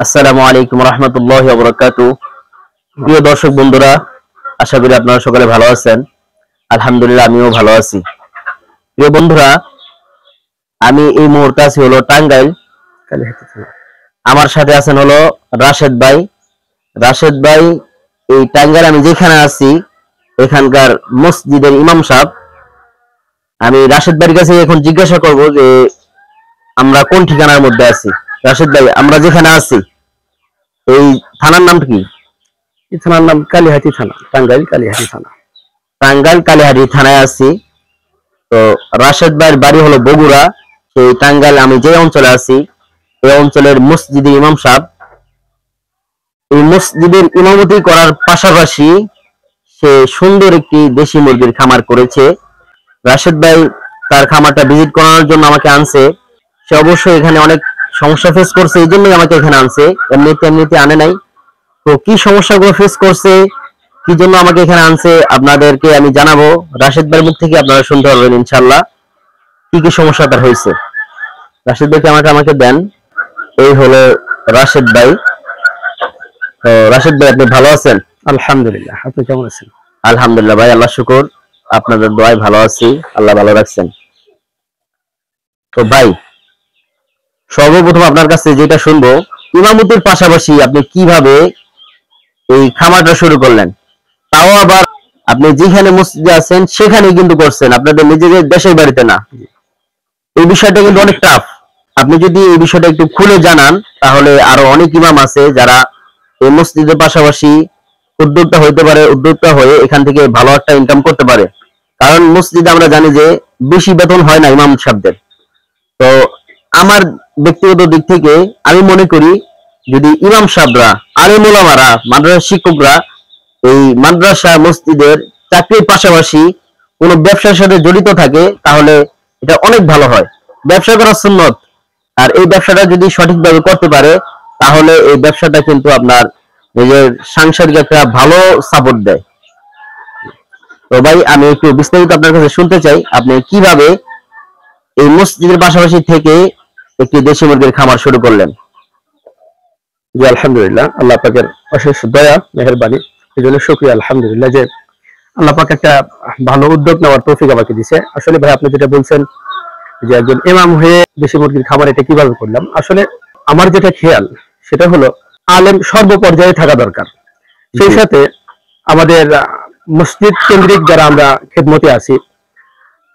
আসসালামু আলাইকুম রহমতুল্লাহি ওয়া বারাকাতুহু। প্রিয় দর্শক বন্ধুরা, আশা করি আপনারা সকলে ভালো আছেন। আলহামদুলিল্লাহ, আমিও ভালো আছি। প্রিয় বন্ধুরা, আমি এই মুহূর্তে আছি হলো টাঙ্গাইল। আমার সাথে আছেন হলো রাশেদ ভাই। রাশেদ ভাই, এই টাঙ্গাইল আমি যেখানে আছি এখানকার মসজিদের ইমাম সাহেব। আমি রাশেদ ভাইয়ের কাছে এখন জিজ্ঞাসা করব যে আমরা কোন ঠিকানার মধ্যে আছি। রাশেদ ভাই, আমরা যেখানে আছি এই থানার নাম কি? এই থানার নাম কালিহাতি থানা, টাঙ্গাইল কালিহাতি থানা। টাঙ্গাইল কালিহাতি থানায় আছি। তো রাশেদ ভাইয়ের বাড়ি হলো বগুড়া। সেই টাঙ্গাইল আমি যে অঞ্চলে আছি এই অঞ্চলের মসজিদের ইমাম সাহেব। এই মসজিদের ইমামতি করার পাশাপাশি সে সুন্দর একটি দেশি মুরগির খামার করেছে। রাশেদ ভাই তার খামারটা ভিজিট করানোর জন্য আমাকে আনছে। সে অবশ্যই এখানে অনেক সমস্যা ফেস করছে, এই জন্যই আমাকে এখানে আনছে, এমনিতে আনে নাই। তো কি সমস্যাগুলো ফেস করছে, কি জন্য আমাকে এখানে আনছে, আপনাদেরকে আমি জানাবো। রাশেদ ভাইয়ের মুখ থেকে আপনারা শুনতে পারবেন ইনশাআল্লাহ কি কি সমস্যা তার হয়েছে। রাশেদ ভাইকে আমাকে দেন। এই হলো রাশেদ ভাই। তো রাশেদ ভাই, আপনি ভালো আছেন? আলহামদুলিল্লাহ, আপনি কেমন আছেন? আলহামদুলিল্লাহ ভাই, আল্লাহ শুকর, আপনাদের দোয়ায় ভালো আছি, আল্লাহ ভালো রাখছেন। তো ভাই, সর্বপ্রথম আপনার কাছে যেটা শুনবো, ইমামতির পাশাপাশি আপনি কিভাবে এই খামারটা শুরু করলেন, তাও আবার আপনি যেখানে মসজিদে আছেন সেখানে কিন্তু করছেন, আপনাদের নিজেদের দেশের বাড়িতে না। এই বিষয়টা কিন্তু অনেক টাফ। আপনি যদি এই বিষয়টা একটু খুলে জানান তাহলে আরো অনেক ইমাম আছে যারা এই মসজিদের পাশাপাশি উদ্যোক্তা হয়ে এখান থেকে ভালো একটা ইনকাম করতে পারে। কারণ মসজিদে আমরা জানি যে বেশি বেতন হয় না ইমাম সাহেবদের। তো আমার ব্যক্তিগত দিক থেকে আমি মনে করি যদি ইমাম সাহেবরা, আলেম ওলামারা, মাদ্রাসা শিক্ষকরা এই মাদ্রাসা মসজিদের চাকরির পাশাপাশি কোনো ব্যবসার সাথে জড়িত থাকে তাহলে এটা অনেক ভালো হয়। ব্যবসা করা সুন্নত, আর এই ব্যবসাটা যদি সঠিকভাবে করতে পারে তাহলে এই ব্যবসাটা কিন্তু আপনার নিজের সাংসারিক একটা ভালো সাপোর্ট দেয়। তো ভাই, আমি একটু বিস্তারিত আপনার কাছে শুনতে চাই, আপনি কিভাবে এই মসজিদের পাশাপাশি থেকে একটি দেশি মুরগির খামার শুরু করলেন। জি আলহামদুলিল্লাহ, আল্লাহ পাকের অশেষ দয়া মেহেরবানি, এই জন্য শুকরিয়া আলহামদুলিল্লাহ যে আল্লাহ পাক একটা ভালো উদ্যোগ নেওয়ার তৌফিক আমাকে দিছে। আসলে ভাই, আপনি যেটা বলছেন যে একজন ইমাম হয়ে দেশি মুরগির খামার, এটা কিভাবে করলাম, আসলে আমার যেটা খেয়াল সেটা হলো আলেম সর্বপর্যায়ে থাকা দরকার। সেই সাথে আমাদের মসজিদ কেন্দ্রিক যারা আমরা খেদমতে আছি,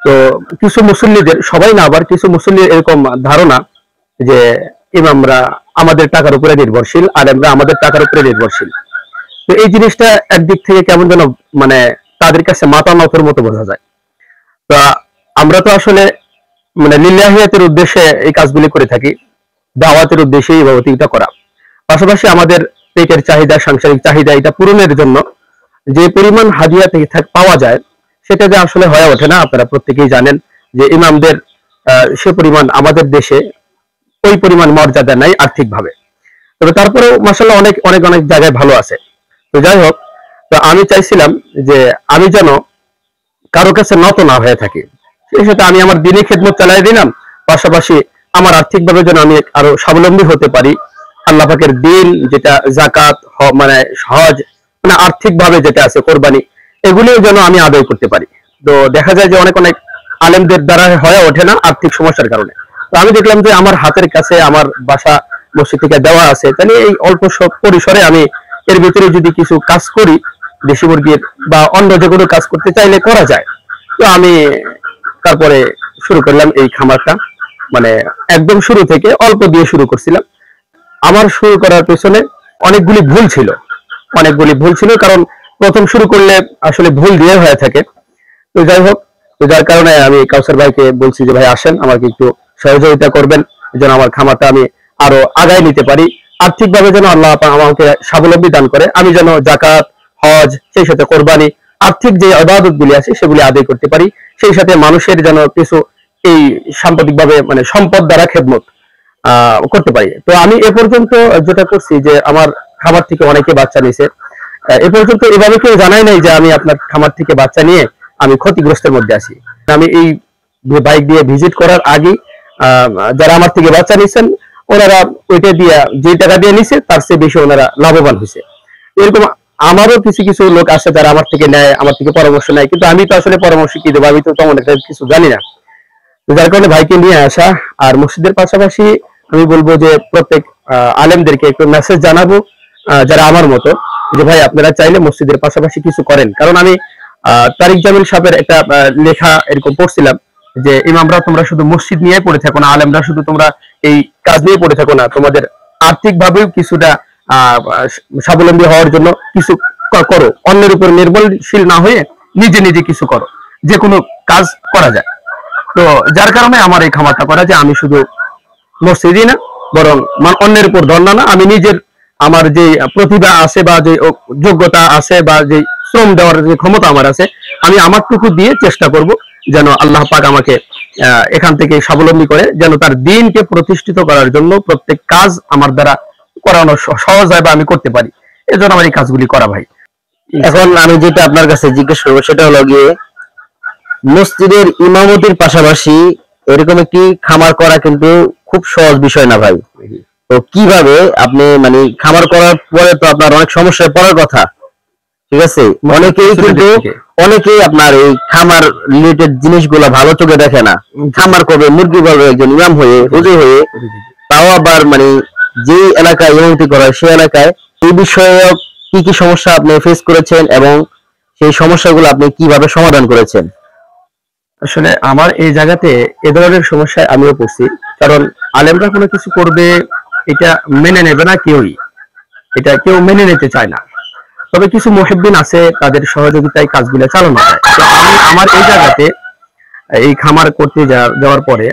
তো কিছু মুসল্লিদের, সবাই না, আবার কিছু মুসল্লির এরকম ধারণা যে ইমামরা আমাদের টাকার উপরে নির্ভরশীল, আলেমরা আমাদের টাকার উপরে নির্ভরশীল। তো এই জিনিসটা একদিক থেকে কেমন যেন মানে তাদের কাছে মাথা নথর মতো বোঝা যায়। তো আমরা তো আসলে মানে লিল্লাহিয়াতের উদ্দেশ্যে এই কাজগুলি করে থাকি, দাওয়াতের উদ্দেশ্যে এই ইবাদতটা করা। পাশাপাশি আমাদের পেটের চাহিদা, সাংসারিক চাহিদা, এটা পূরণের জন্য যে পরিমাণ হাদিয়া থেকে পাওয়া যায় সেটা যে আসলে হয়ে ওঠে না। আপনারা প্রত্যেকেই জানেন যে ইমামদের সে পরিমাণ আমাদের দেশে ওই পরিমাণ মর্যাদা নাই আর্থিকভাবে। তবে তারপরেও মাশাআল্লাহ অনেক অনেক অনেক জায়গায় ভালো আছে। তো যাই হোক, তো আমি চাইছিলাম যে আমি যেন কারো কাছে নত না হয়ে থাকি। সেই সাথে আমি আমার দিনী খেদমত চালাই দিলাম, পাশাপাশি আমার আর্থিকভাবে যেন আমি আরো স্বাবলম্বী হতে পারি। আল্লাহ পাকের দিন যেটা যাকাত, মানে হজ, মানে আর্থিকভাবে যেটা আছে কোরবানি, এগুলিও যেন আমি আদায় করতে পারি। তো দেখা যায় যে অনেক অনেক আলেমদের দ্বারা হয়ে ওঠে না আর্থিক সমস্যার কারণে। তো আমি দেখলাম যে আমার হাতের কাছে আমার বাসা মসজিদ থেকে দেওয়া আছে, তাহলে এই অল্প পরিসরে আমি এর ভিতরে যদি কিছু কাজ করি, দেশি মুরগির বা অন্য যে কোনো কাজ করতে চাইলে করা যায়। তো আমি তারপরে শুরু করলাম এই খামারটা। মানে একদম শুরু থেকে অল্প দিয়ে শুরু করছিলাম। আমার শুরু করার পেছনে অনেকগুলি ভুল ছিল, কারণ প্রথম শুরু করলে আসলে ভুল দিয়ে হয়ে থাকে। তো যাই হোক, তো যার কারণে আমি কাউসার ভাইকে বলছি যে ভাই আসেন, আমাকে একটু সহযোগিতা করবেন যেন আমার খামারটা আমি আরো আগায় নিতে পারি, আর্থিকভাবে যেন আল্লাহ আমাকে স্বাবলম্বী দান করে, আমি যেন যাকাত, হজ, সেই সাথে কোরবানি, আর্থিক যে ইবাদত গুলি আছে সেগুলি আদায় করতে পারি। সেই সাথে মানুষের যেন কিছু এই সাম্প্রতিকভাবে মানে সম্পদ দ্বারা খেদমত করতে পারি। তো আমি এ পর্যন্ত যেটা করছি যে আমার খামার থেকে অনেকে বাচ্চা নিছে। এ পর্যন্ত এভাবে কেউ জানাই নাই যে আমি আপনার খামার থেকে বাচ্চা নিয়ে আমি ক্ষতিগ্রস্তের মধ্যে আছি। আমি এই বাইক দিয়ে ভিজিট করার আগে যারা আমার থেকে বাচ্চা নিছেন ওনারা ওইটা দিয়ে যে টাকা দিয়ে নিছে তার চেয়ে বেশি ওনারা লাভবান হয়েছে। এরকম আমারও কিছু কিছু লোক আছে যারা আমার থেকে নেয়, আমার থেকে পরামর্শ নেয়, কিন্তু আমি তো আসলে পরামর্শ কি দেবো, আমি তো তেমন একটা কিছু জানি না। তো যার কারণে ভাইকে নিয়ে আসা। আর মসজিদের পাশাপাশি আমি বলবো যে প্রত্যেক আলেমদেরকে একটু মেসেজ জানাবো, যারা আমার মতো, যে ভাই আপনারা চাইলে মসজিদের পাশাপাশি কিছু করেন। কারণ আমি তারিক জামিল সাহেবের একটা লেখা এরকম পড়ছিলাম যে ইমামরা তোমরা শুধু মসজিদ নিয়ে পড়ে থাকো না, আলেমরা শুধু তোমরা এই কাজ নিয়ে পড়ে থাকো না, তোমাদের আর্থিক ভাবেও কিছুটা স্বাবলম্বী হওয়ার জন্য কিছু করো, অন্যের উপর নির্ভরশীল না হয়ে নিজে নিজে কিছু করো, যে কোনো কাজ করা যায়। তো যার কারণে আমার এই খামারটা করা, যে আমি শুধু মসজিদই না, বরং অন্যের উপর ধর্ণা না, আমি নিজের আমার যে প্রতিভা আছে বা যে যোগ্যতা আছে বা যে শ্রম দেওয়ার যে ক্ষমতা আমার আছে, আমি আমারটুকু দিয়ে চেষ্টা করব যেন আল্লাহ পাক আমাকে এখান থেকে স্বাবলম্বী করে, যেন তার দিনকে প্রতিষ্ঠিত করার জন্য প্রত্যেক কাজ আমার দ্বারা করানো সহজ হয় বা আমি করতে পারি। এজন্য আমার এই কাজগুলি করা ভাই। এখন আমি যেটা আপনার কাছে জিজ্ঞেস করবো সেটা হলো গিয়ে, মসজিদের ইমামতির পাশাপাশি এরকম একটি খামার করা কিন্তু খুব সহজ বিষয় না ভাই। তো কিভাবে আপনি মানে খামার করার পরে তো আপনার অনেক সমস্যায় পড়ার কথা, ঠিক আছে? অনেকেই আপনার এই খামার রিলেটেড জিনিসগুলো ভালো চোখে দেখে না। খামার করবে, মুরগি পালবে একজন ইমাম হয়ে, হুজুর হয়ে, তাও আবার মানে যে এলাকায় ইমামতি করা হয় সেই এলাকায়, এই বিষয়ে কি কি সমস্যা আপনি ফেস করেছেন এবং সেই সমস্যাগুলো আপনি কিভাবে সমাধান করেছেন? আসলে আমার এই জায়গাতে এ ধরনের সমস্যায় আমিও পড়ছি। কারণ আলেমরা কোনো কিছু করবে, এটা মেনে নেবে না কেউই, এটা কেউ মেনে নিতে চায় না। তবে কিছু মুহিব্বিন আছে, তাদের সহযোগিতায় কাজগুলো চালানো হয়। তো আমি আমার এই জায়গাতে এই খামার করতে যাওয়ার পরে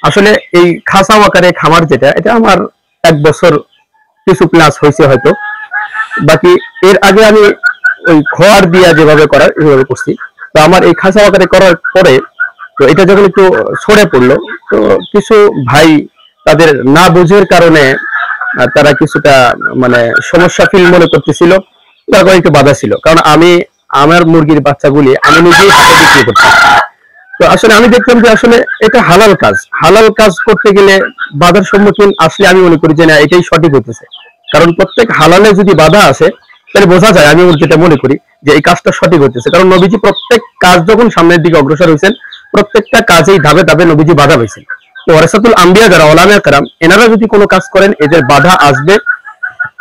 আসলে এই খাসা আকারে খামার যেটা, এটা আমার 1 বছর কিছু প্লাস হয়েছে হয়তো। বাকি এর আগে আমি ওই খোয়ার দিয়া যেভাবে করার এভাবে করছি। তো আমার এই খাসা আকারে করার পরে তো এটা যখন একটু ছড়ে পড়লো, তো কিছু ভাই তাদের না বুঝের কারণে তারা কিছুটা মানে সমস্যা ফিল মনে করতেছিল, তারপর একটু বাধা ছিল। কারণ আমি আমার মুরগির বাচ্চাগুলি আমি নিজেই হাতে বিক্রি করতাম। তো আসলে আমি দেখলাম যে আসলে এটা হালাল কাজ, হালাল কাজ করতে গেলে বাধার সম্মুখীন আসলে আমি মনে করি যে না, এটাই সঠিক হতেছে। কারণ প্রত্যেক হালালে যদি বাধা আসে তাহলে বোঝা যায়, আমি যেটা মনে করি যে এই কাজটা সঠিক হতেছে। কারণ নবীজি প্রত্যেক কাজ যখন সামনের দিকে অগ্রসর হয়েছেন, প্রত্যেকটা কাজেই ধাপে ধাপে নবীজি বাধা পেয়েছেন। তো ওয়ারাসাতুল আম্বিয়া যারা ওলামায়ে কেরাম, এনারা যদি কোনো কাজ করেন এদের বাধা আসবে,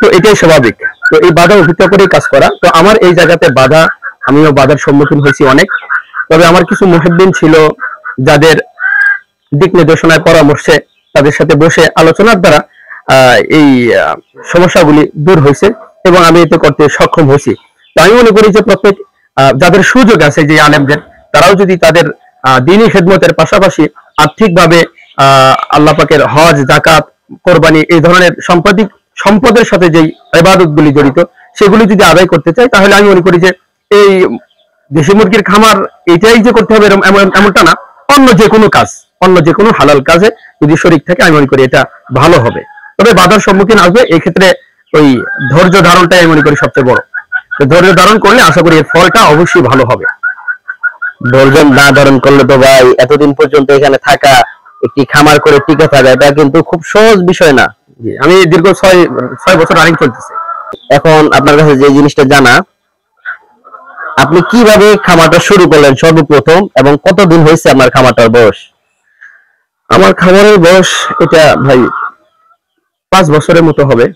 তো এটাই স্বাভাবিক। তো এই বাধা উপেক্ষা করেই কাজ করা। তো আমার এই জায়গাতে বাধা, আমিও বাধার সম্মুখীন হয়েছি অনেক। তবে আমার কিছু মুহিব্বিন ছিল যাদের দিক নির্দেশনায় পরামর্শে, তাদের সাথে বসে আলোচনার দ্বারা এই সমস্যাগুলি দূর হয়েছে এবং আমি এতে করতে সক্ষম হয়েছি। তো আমি মনে করি যে প্রত্যেক যাদের সুযোগ আছে, যে আলেমদের, তারাও যদি তাদের দ্বীনি খেদমতের পাশাপাশি আর্থিকভাবে আল্লাহ পাকের হজ, জাকাত, কোরবানি এই ধরনের সম্পদের সাথে যেই ইবাদতগুলি জড়িত, সেগুলি যদি আদায় করতে চায়, তাহলে আমি মনে করি যে এই দেশি মুরগির খামার এটাই যে করতে হবে এমনটা না, অন্য যে কোনো কাজ, অন্য যে কোনো হালাল কাজে যদি শরীক থাকে, আমি মনে করি এটা ভালো হবে। তবে বাধার সম্মুখীন আসবে, এই ক্ষেত্রে ওই ধৈর্য ধারণটাই আমি মনে করি সবচেয়ে বড়। তো ধৈর্য ধারণ করলে আশা করি এর ফলটা অবশ্যই ভালো হবে। ধৈর্য না ধারণ করলে তো ভাই এতদিন পর্যন্ত এখানে থাকা, একটি খামার করে টিকে থাকা, এটা কিন্তু খুব সহজ বিষয় না। আমি দীর্ঘ 6 বছর রানিং চলতেছে। এখন আপনার কাছে যে জিনিসটা জানা, আপনি কিভাবে খামারটা শুরু করলেন সর্বপ্রথম, এবং কতদিন হয়েছে আপনার খামারটার বয়স? আমার খামারের বয়স এটা ভাই 5 বছরের মতো হবে।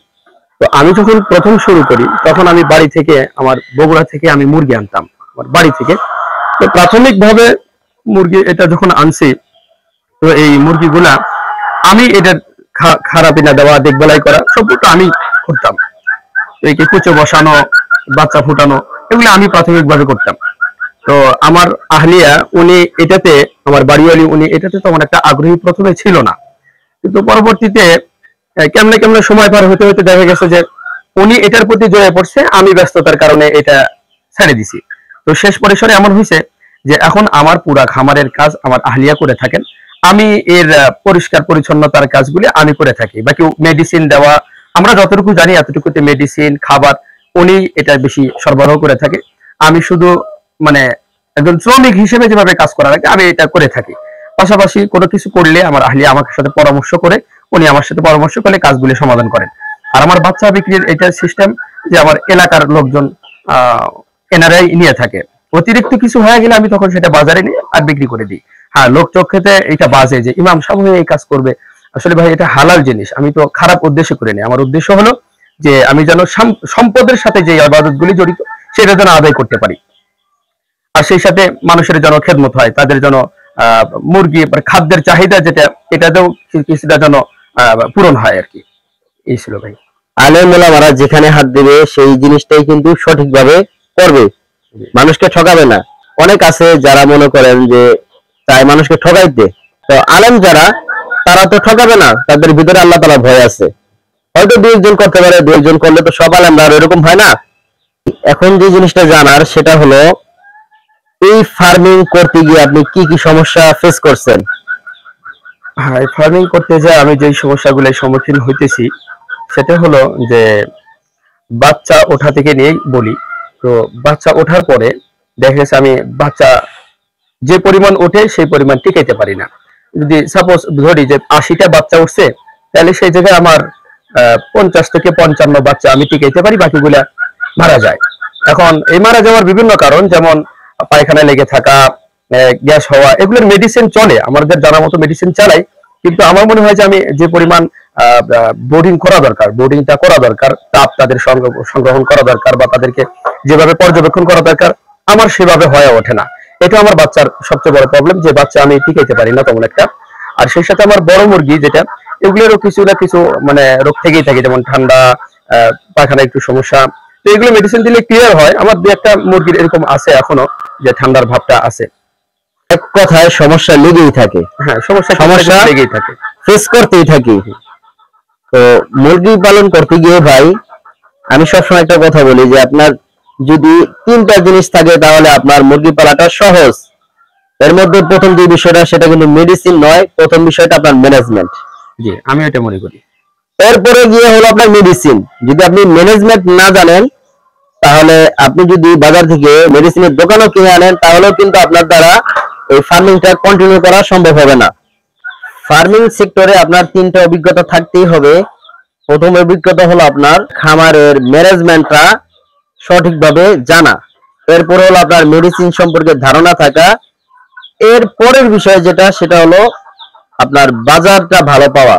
তো আমি যখন প্রথম শুরু করি, তখন আমি বাড়ি থেকে, আমার বগুড়া থেকে আমি মুরগি আনতাম আমার বাড়ি থেকে। তো প্রাথমিকভাবে মুরগি এটা যখন আনছি, তো এই মুরগিগুলা আমি এটা খারাপিনা দেওয়া, দেখভালাই করা সবটা আমি করতাম। এই কুচো বসানো, বাচ্চা ফুটানো, এগুলো আমি প্রাথমিকভাবে করতাম। তো আমার আহলিয়া উনি এটাতে, আমার বাড়িওয়ালি উনি এটাতে তেমন একটা আগ্রহী প্রথমে ছিল না, কিন্তু পরবর্তীতে কেমনে কেমনে সময় পার হতে হতে দেখা গেছে যে উনি এটার প্রতি জড়িয়ে পড়ছে, আমি ব্যস্ততার কারণে এটা ছেড়ে দিছি। তো শেষ পরিসরে এমন হয়েছে যে এখন আমার পুরা খামারের কাজ আমার আহলিয়া করে থাকেন, আমি এর পরিষ্কার পরিচ্ছন্নতার কাজগুলি আমি করে থাকি। বাকি মেডিসিন দেওয়া, আমরা যতটুকু জানি এতটুকুতে মেডিসিন, খাবার উনি এটা বেশি সরবরাহ করে থাকে। আমি শুধু মানে একজন শ্রমিক হিসেবে যেভাবে কাজ করা লাগে আমি এটা করে থাকি। পাশাপাশি কোনো কিছু করলে আমার আহলিয়া আমার সাথে পরামর্শ করে উনি আমার সাথে পরামর্শ করে কাজগুলি সমাধান করেন। আর আমার বাচ্চা বিক্রির এটা সিস্টেম যে আমার এলাকার লোকজন এনারাই নিয়ে থাকে। অতিরিক্ত কিছু হয়ে গেলে আমি তখন সেটা বাজারে নিয়ে আর বিক্রি করে দিই। হ্যাঁ, লোক চোখেতে এটা বাজে যে ইমাম সাহেব হয়ে এই কাজ করবে। আসলে ভাই এটা হালাল জিনিস, আমি তো খারাপ উদ্দেশ্য করে নিই। আমার উদ্দেশ্য হলো যে আমি যেন সম্পদের সাথে যে ইবাদতগুলি জড়িত সেটা যেন আদায় করতে পারি, আর সেই সাথে মানুষের যেন খেদমত হয়, তাদের যেন মুরগি খাদ্যের চাহিদা যেটা এটাতেও কিছুটা যেন পূরণ হয় আর কি। এই ছিল ভাই। আলেম ওলামারা যেখানে হাত দেবে সেই জিনিসটাই কিন্তু সঠিকভাবে করবে, মানুষকে ঠকাবে না। অনেক আছে যারা মনে করেন যে চাই মানুষকে ঠকাইতে, তো আলেম যারা তারা তো ঠকাবে না, তাদের ভিতরে আল্লাহ তাআলা ভয় আছে। হয়তো দুই একজন করতে পারে, দুই একজন করলে তো সব আলেমরা আর এরকম হয় না। এখন যে জিনিসটা জানার সেটা হলো এই ফার্মিং করতে গিয়ে আপনি কি কি সমস্যা ফেস করছেন? হ্যাঁ, ফার্মিং করতে যায় আমি যে সমস্যাগুলোর সম্মুখীন হইতেছি সেটা হলো যে বাচ্চা ওঠা থেকে নিয়ে বলি। তো বাচ্চা ওঠার পরে দেখা গেছে আমি বাচ্চা যে পরিমাণ ওঠে সেই পরিমাণ টিকাইতে পারি না। যদি সাপোজ ধরি যে 80টা বাচ্চা উঠছে, তাহলে সেই জায়গায় আমার 50 থেকে 55 বাচ্চা আমি টিকাইতে পারি, বাকিগুলা মারা যায়। এখন এই মারা যাওয়ার বিভিন্ন কারণ, যেমন পায়খানায় লেগে থাকা, গ্যাস হওয়া, এগুলোর মেডিসিন চলে, আমাদের জানা মতো মেডিসিন চালাই। কিন্তু আমার মনে হয় যে আমি যে পরিমাণ বোর্ডিং করা দরকার, বোর্ডিংটা করা দরকার, তাপ তাদের সংগ্রহণ করা দরকার, বা তাদেরকে যেভাবে পর্যবেক্ষণ করা দরকার, আমার সেভাবে হয়ে ওঠে না। এটা আমার বাচ্চার সবচেয়ে বড় প্রবলেম, যে বাচ্চা আমি টিকাইতে পারি না তেমন একটা। আর সেই সাথে আমার বড় মুরগি যেটা, এগুলোরও কিছু না কিছু মানে রোগ থেকেই থাকে, যেমন ঠান্ডা, পায়খানা একটু সমস্যা। তো এগুলো মেডিসিন দিলে ক্লিয়ার হয়। আমার দু একটা মুরগির এরকম আছে এখনো, যে ঠান্ডার ভাবটা আছে। এক কথায় সমস্যা লেগেই থাকে। হ্যাঁ, সমস্যা লেগেই থাকে, ফেস করতেই থাকি। তো মুরগি পালন করতে গিয়ে ভাই আমি সবসময় একটা কথা বলি যে আপনার যদি 3টা জিনিস থাকে তাহলে আপনার মুরগি পালাটা সহজ। এর মধ্যে প্রথম যে বিষয়টা সেটা কিন্তু মেডিসিন নয়, প্রথম বিষয়টা আপনার ম্যানেজমেন্ট। জি, আমি এটা মনে করি। এরপরে গিয়ে হলো আপনার মেডিসিন। যদি আপনি ম্যানেজমেন্ট না জানেন তাহলে আপনি যদি বাজার থেকে মেডিসিনের দোকানও কিনে আনেন তাহলেও কিন্তু আপনার দ্বারা এই ফার্মিংটা কন্টিনিউ করা সম্ভব হবে না। ফার্মিং সেক্টরে আপনার 3টা অভিজ্ঞতা থাকতেই হবে। প্রথম অভিজ্ঞতা হলো আপনার খামারের ম্যানেজমেন্টটা সঠিকভাবে জানা, এরপর হলো আপনার মেডিসিন সম্পর্কে ধারণা থাকা, এর পরের বিষয় যেটা সেটা হলো আপনার বাজারটা ভালো পাওয়া।